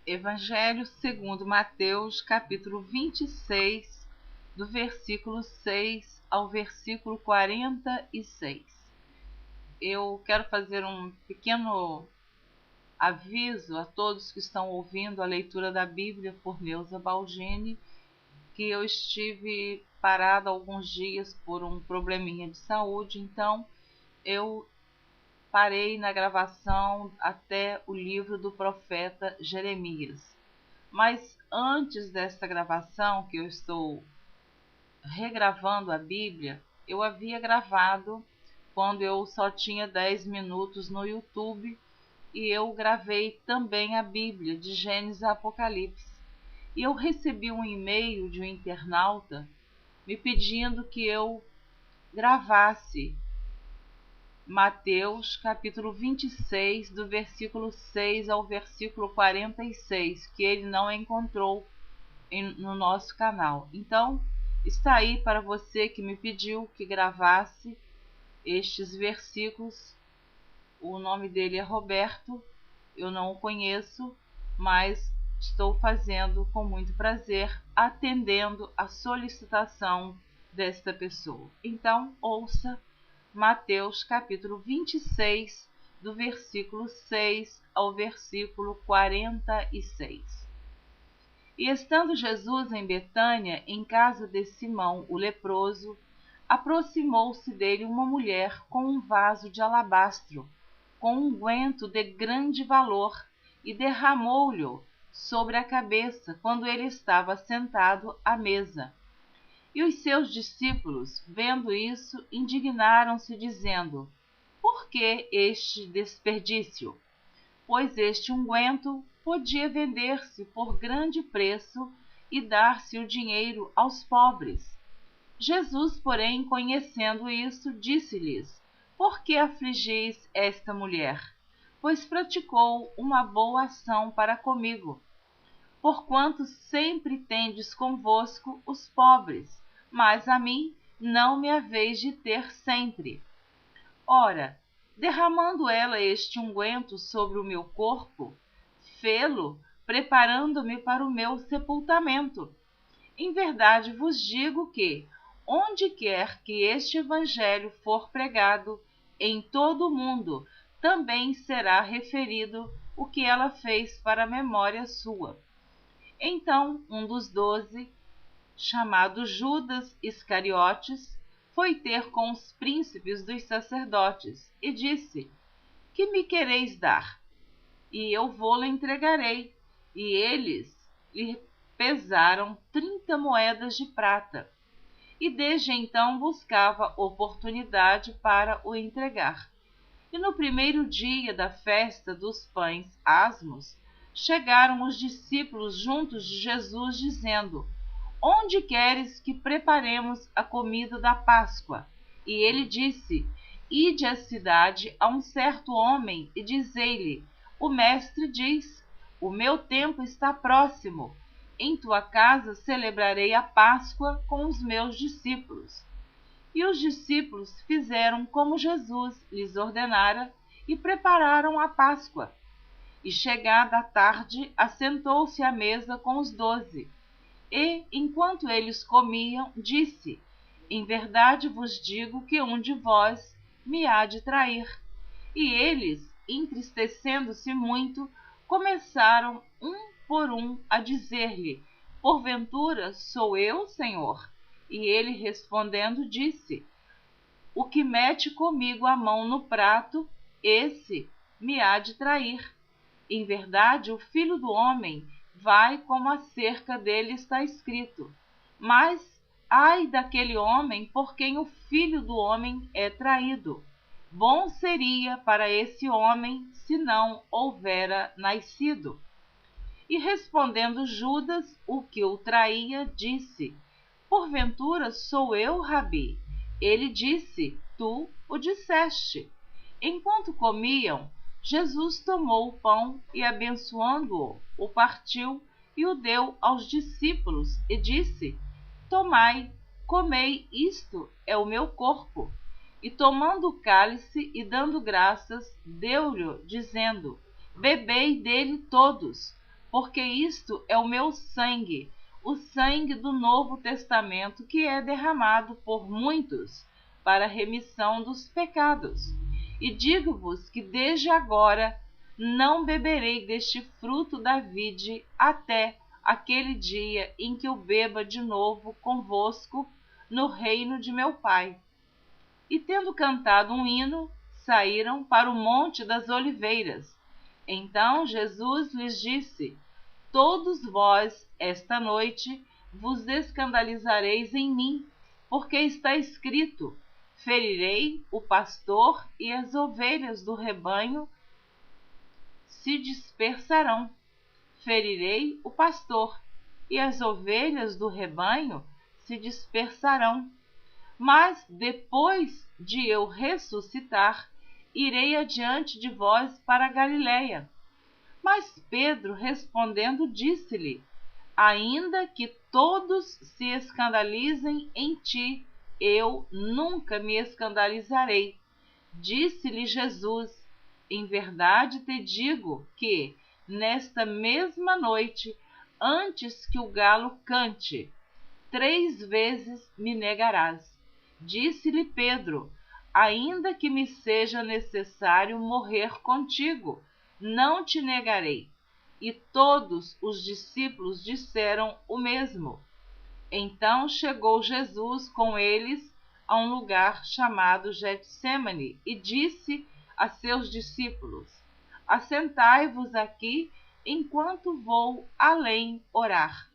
Evangelho segundo Mateus, capítulo 26, do versículo 6 ao versículo 46. Eu quero fazer um pequeno aviso a todos que estão ouvindo a leitura da Bíblia por Neuza Baldini, que eu estive parada alguns dias por um probleminha de saúde, então eu parei na gravação até o livro do profeta Jeremias. Mas antes desta gravação, que eu estou regravando a Bíblia, eu havia gravado quando eu só tinha 10 minutos no YouTube, e eu gravei também a Bíblia, de Gênesis a Apocalipse. E eu recebi um e-mail de um internauta me pedindo que eu gravasse Mateus, capítulo 26, do versículo 6 ao versículo 46, que ele não encontrou no nosso canal. Então, está aí para você que me pediu que gravasse estes versículos. O nome dele é Roberto, eu não o conheço, mas estou fazendo com muito prazer, atendendo a solicitação desta pessoa. Então, ouça Mateus capítulo 26, do versículo 6 ao versículo 46. E estando Jesus em Betânia, em casa de Simão o leproso, aproximou-se dele uma mulher com um vaso de alabastro, com unguento de grande valor, e derramou-lhe sobre a cabeça quando ele estava sentado à mesa. E os seus discípulos, vendo isso, indignaram-se, dizendo: por que este desperdício? Pois este unguento podia vender-se por grande preço e dar-se o dinheiro aos pobres. Jesus, porém, conhecendo isso, disse-lhes: por que afligis esta mulher? Pois praticou uma boa ação para comigo. Porquanto sempre tendes convosco os pobres, mas a mim não me haveis de ter sempre. Ora, derramando ela este unguento sobre o meu corpo, fê-lo preparando-me para o meu sepultamento. Em verdade vos digo que, onde quer que este evangelho for pregado, em todo o mundo, também será referido o que ela fez para a memória sua. Então um dos 12, chamado Judas Iscariotes, foi ter com os príncipes dos sacerdotes e disse: que me quereis dar? E eu vô-lo entregarei. E eles lhe pesaram 30 moedas de prata. E desde então buscava oportunidade para o entregar. E no primeiro dia da festa dos pães asmos, chegaram os discípulos juntos de Jesus, dizendo: onde queres que preparemos a comida da Páscoa? E ele disse: ide à cidade a um certo homem e dizei-lhe: o mestre diz: o meu tempo está próximo. Em tua casa celebrarei a Páscoa com os meus discípulos. E os discípulos fizeram como Jesus lhes ordenara e prepararam a Páscoa. E chegada a tarde, assentou-se à mesa com os 12. E, enquanto eles comiam, disse: em verdade vos digo que um de vós me há de trair. E eles, entristecendo-se muito, começaram um por um a dizer-lhe: porventura sou eu, Senhor? E ele respondendo disse: o que mete comigo a mão no prato, esse me há de trair. Em verdade, o Filho do Homem vai como acerca dele está escrito. Mas ai daquele homem por quem o Filho do Homem é traído. Bom seria para esse homem se não houvera nascido. E respondendo Judas, o que o traía, disse: porventura sou eu, Rabi? Ele disse: tu o disseste. Enquanto comiam, Jesus tomou o pão e, abençoando-o, o partiu e o deu aos discípulos e disse: tomai, comei, isto é o meu corpo. E tomando o cálice e dando graças, deu-lhe, dizendo: bebei dele todos, porque isto é o meu sangue, o sangue do Novo Testamento, que é derramado por muitos para a remissão dos pecados. E digo-vos que desde agora não beberei deste fruto da vide até aquele dia em que eu beba de novo convosco no reino de meu Pai. E tendo cantado um hino, saíram para o Monte das Oliveiras. Então Jesus lhes disse: todos vós, esta noite, vos escandalizareis em mim, porque está escrito: ferirei o pastor e as ovelhas do rebanho se dispersarão. Ferirei o pastor e as ovelhas do rebanho se dispersarão. Mas depois de eu ressuscitar, irei adiante de vós para a Galiléia. Mas Pedro, respondendo, disse-lhe: ainda que todos se escandalizem em ti, eu nunca me escandalizarei. Disse-lhe Jesus: em verdade te digo que, nesta mesma noite, antes que o galo cante, 3 vezes me negarás. Disse-lhe Pedro: ainda que me seja necessário morrer contigo, não te negarei. E todos os discípulos disseram o mesmo. Então chegou Jesus com eles a um lugar chamado Getsêmani e disse a seus discípulos: assentai-vos aqui enquanto vou além orar.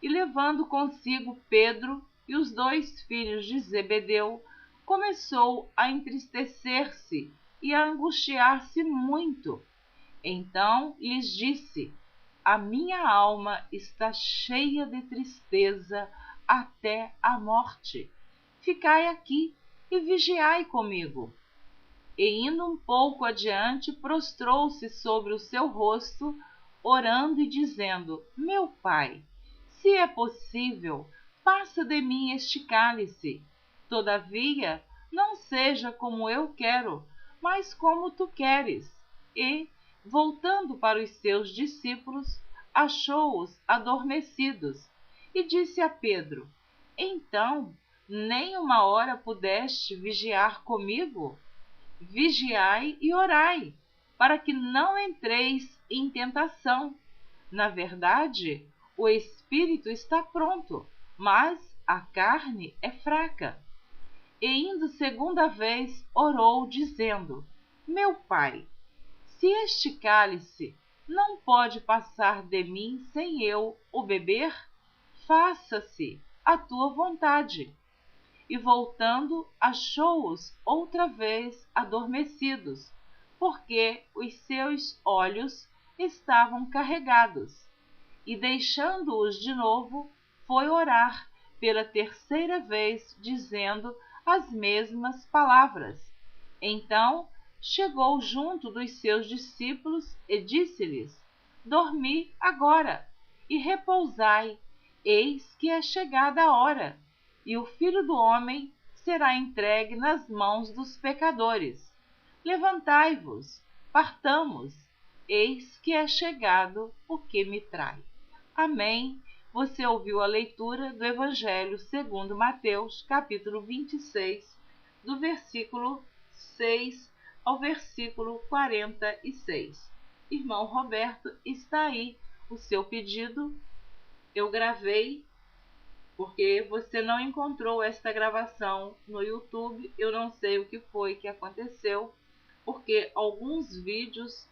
E levando consigo Pedro e os 2 filhos de Zebedeu, começou a entristecer-se e a angustiar-se muito. Então lhes disse: a minha alma está cheia de tristeza até a morte. Ficai aqui e vigiai comigo. E indo um pouco adiante, prostrou-se sobre o seu rosto, orando e dizendo: meu Pai, se é possível, passa de mim este cálice. Todavia, não seja como eu quero, mas como tu queres. E, voltando para os seus discípulos, achou-os adormecidos, e disse a Pedro: então, nem uma hora pudeste vigiar comigo? Vigiai e orai, para que não entreis em tentação. Na verdade, o espírito está pronto, mas a carne é fraca. E indo 2ª vez, orou, dizendo: meu Pai, se este cálice não pode passar de mim sem eu o beber, faça-se a tua vontade. E voltando, achou-os outra vez adormecidos, porque os seus olhos estavam carregados. E deixando-os de novo, foi orar pela 3ª vez, dizendo as mesmas palavras. Então chegou junto dos seus discípulos e disse-lhes: dormi agora e repousai, eis que é chegada a hora, e o Filho do Homem será entregue nas mãos dos pecadores. Levantai-vos, partamos, eis que é chegado o que me trai. Amém. Você ouviu a leitura do Evangelho segundo Mateus, capítulo 26, do versículo 6 ao versículo 46. Irmão Roberto, está aí o seu pedido. Eu gravei, porque você não encontrou esta gravação no YouTube. Eu não sei o que foi que aconteceu, porque alguns vídeos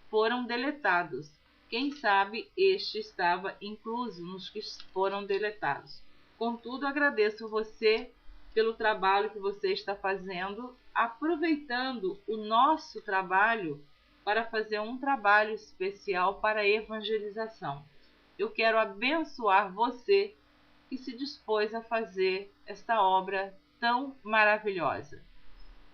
foram deletados. Quem sabe este estava incluso nos que foram deletados. Contudo, agradeço você pelo trabalho que você está fazendo, aproveitando o nosso trabalho para fazer um trabalho especial para a evangelização. Eu quero abençoar você que se dispôs a fazer esta obra tão maravilhosa.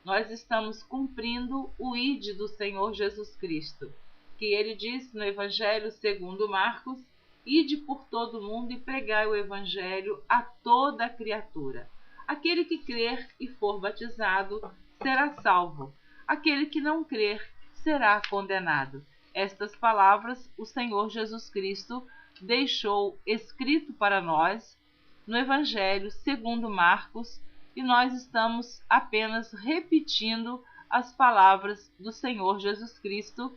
Nós estamos cumprindo o ID do Senhor Jesus Cristo, que ele disse no Evangelho segundo Marcos: ide por todo o mundo e pregai o Evangelho a toda a criatura. Aquele que crer e for batizado será salvo. Aquele que não crer será condenado. estas palavras o Senhor Jesus Cristo deixou escrito para nós no Evangelho segundo Marcos, e nós estamos apenas repetindo as palavras do Senhor Jesus Cristo,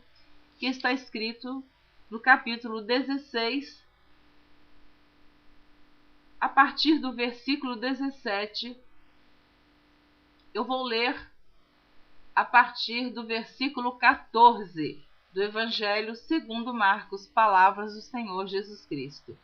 que está escrito no capítulo 16, a partir do versículo 17. Eu vou ler a partir do versículo 14 do Evangelho segundo Marcos, palavras do Senhor Jesus Cristo.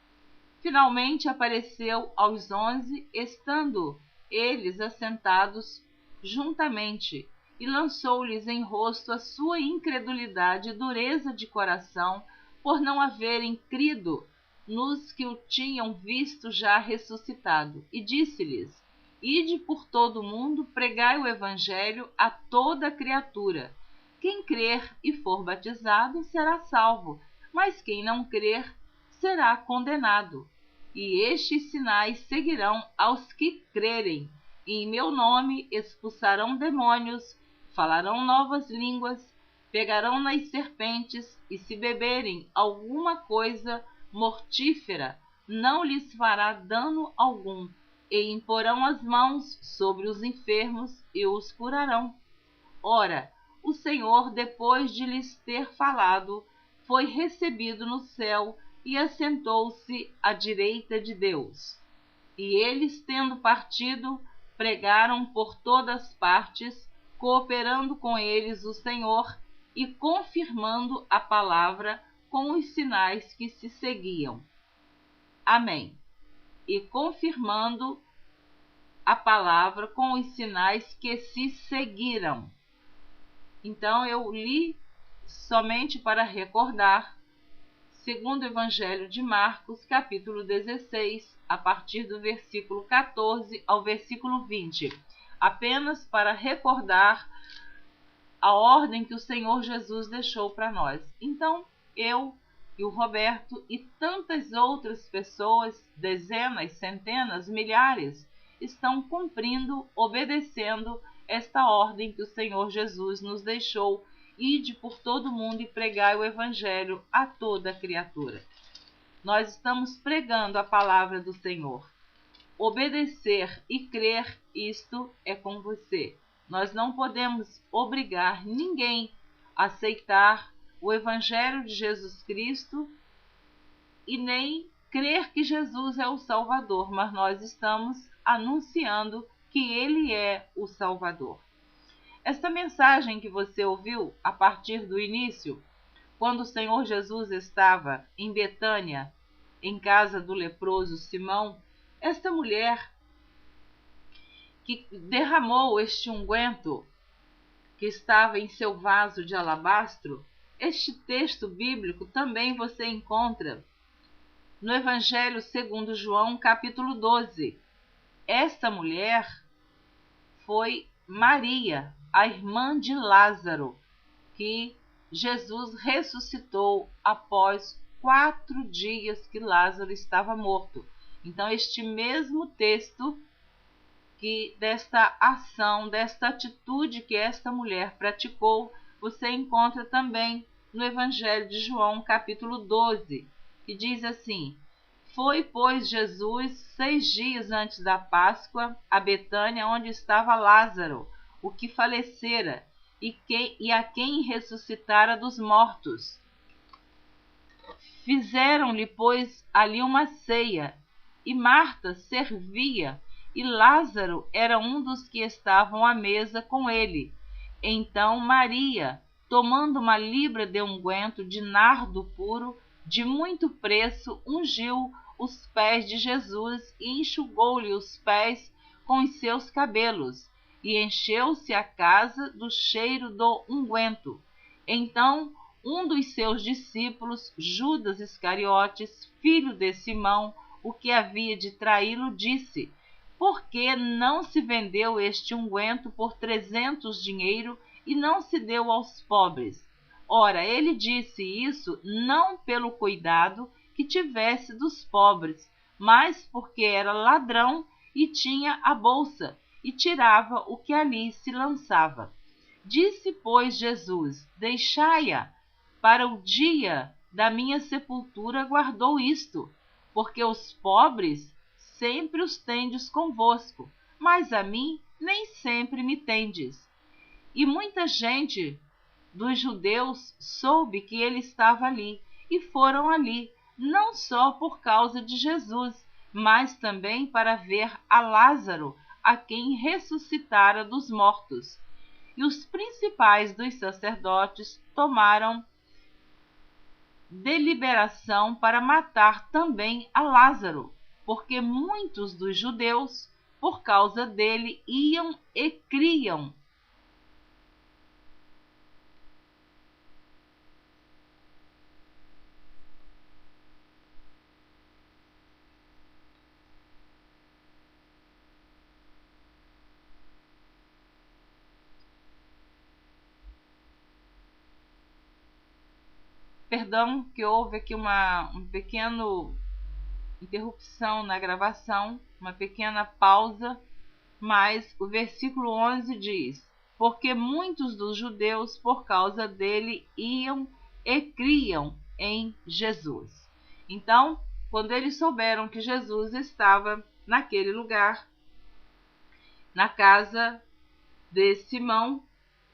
Finalmente apareceu aos 11, estando eles assentados juntamente, e lançou-lhes em rosto a sua incredulidade e dureza de coração, por não haverem crido nos que o tinham visto já ressuscitado. E disse-lhes: Ide por todo o mundo, pregai o Evangelho a toda criatura. Quem crer e for batizado será salvo, mas quem não crer será condenado. E estes sinais seguirão aos que crerem. E em meu nome expulsarão demônios, falarão novas línguas, pegarão nas serpentes, e se beberem alguma coisa mortífera, não lhes fará dano algum, e imporão as mãos sobre os enfermos e os curarão. Ora, o Senhor, depois de lhes ter falado, foi recebido no céu e assentou-se à direita de Deus. E eles, tendo partido, pregaram por todas partes, cooperando com eles o Senhor e confirmando a palavra com os sinais que se seguiam. Amém. E confirmando a palavra com os sinais que se seguiram. Então eu li somente para recordar, segundo o Evangelho de Marcos, capítulo 16, a partir do versículo 14 ao versículo 20, apenas para recordar a ordem que o Senhor Jesus deixou para nós. Então, eu e o Roberto e tantas outras pessoas, dezenas, centenas, milhares, estão cumprindo, obedecendo esta ordem que o Senhor Jesus nos deixou: ide por todo mundo e pregai o Evangelho a toda criatura. Nós estamos pregando a palavra do Senhor. Obedecer e crer, isto é com você. Nós não podemos obrigar ninguém a aceitar o Evangelho de Jesus Cristo e nem crer que Jesus é o Salvador, mas nós estamos anunciando que Ele é o Salvador. Esta mensagem que você ouviu a partir do início, quando o Senhor Jesus estava em Betânia, em casa do leproso Simão, esta mulher que derramou este unguento que estava em seu vaso de alabastro, este texto bíblico também você encontra no Evangelho segundo João, capítulo 12. Esta mulher foi Maria, a irmã de Lázaro, que Jesus ressuscitou após 4 dias que Lázaro estava morto. Então, este mesmo texto que desta ação, desta atitude que esta mulher praticou, você encontra também no Evangelho de João, capítulo 12, que diz assim: Foi, pois, Jesus 6 dias antes da Páscoa a Betânia, onde estava Lázaro, o que falecera, e a quem ressuscitara dos mortos. Fizeram-lhe, pois, ali uma ceia, e Marta servia, e Lázaro era um dos que estavam à mesa com ele. Então Maria, tomando uma libra de unguento de nardo puro, de muito preço, ungiu os pés de Jesus e enxugou-lhe os pés com os seus cabelos, e encheu-se a casa do cheiro do unguento. Então um dos seus discípulos, Judas Iscariotes, filho de Simão, o que havia de traí-lo, disse: Por que não se vendeu este unguento por 300 dinheiro e não se deu aos pobres? Ora, ele disse isso não pelo cuidado que tivesse dos pobres, mas porque era ladrão e tinha a bolsa, e tirava o que ali se lançava. Disse, pois, Jesus: Deixai-a, para o dia da minha sepultura guardou isto, porque os pobres sempre os tendes convosco, mas a mim nem sempre me tendes. E muita gente dos judeus soube que ele estava ali, e foram ali, não só por causa de Jesus, mas também para ver a Lázaro, a quem ressuscitara dos mortos. E os principais dos sacerdotes tomaram deliberação para matar também a Lázaro, porque muitos dos judeus, por causa dele, iam e criam. Perdão que houve aqui uma pequena interrupção na gravação, uma pequena pausa, mas o versículo 11 diz: porque muitos dos judeus por causa dele iam e criam em Jesus. Então, quando eles souberam que Jesus estava naquele lugar, na casa de Simão,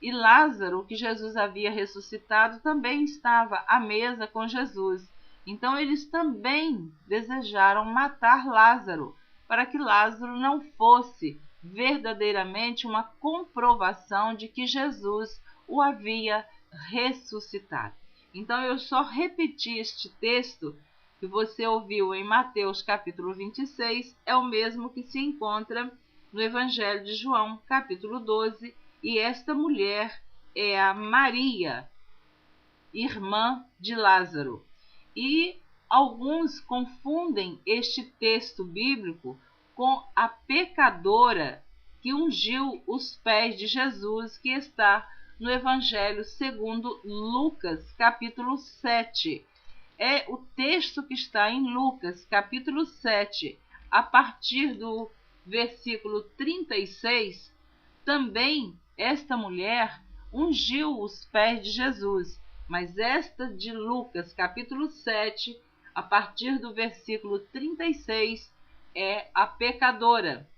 e Lázaro, que Jesus havia ressuscitado, também estava à mesa com Jesus. Então eles também desejaram matar Lázaro, para que Lázaro não fosse verdadeiramente uma comprovação de que Jesus o havia ressuscitado. Então eu só repeti este texto que você ouviu em Mateus capítulo 26, é o mesmo que se encontra no Evangelho de João capítulo 12, e esta mulher é a Maria, irmã de Lázaro. E alguns confundem este texto bíblico com a pecadora que ungiu os pés de Jesus, que está no Evangelho segundo Lucas, capítulo 7. É o texto que está em Lucas, capítulo 7, a partir do versículo 36, também esta mulher ungiu os pés de Jesus, mas esta de Lucas, capítulo 7, a partir do versículo 36, é a pecadora,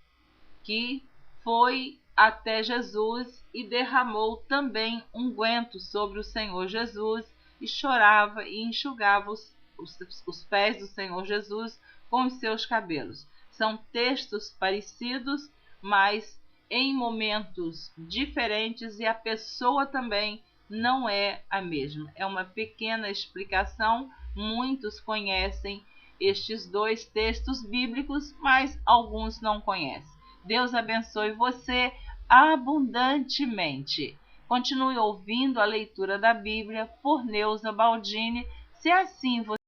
que foi até Jesus e derramou também unguento sobre o Senhor Jesus, e chorava e enxugava os pés do Senhor Jesus com os seus cabelos. São textos parecidos, mas em momentos diferentes, e a pessoa também não é a mesma. É uma pequena explicação. Muitos conhecem estes dois textos bíblicos, mas alguns não conhecem. Deus abençoe você abundantemente. Continue ouvindo a leitura da Bíblia por Neuza Baldini, se assim você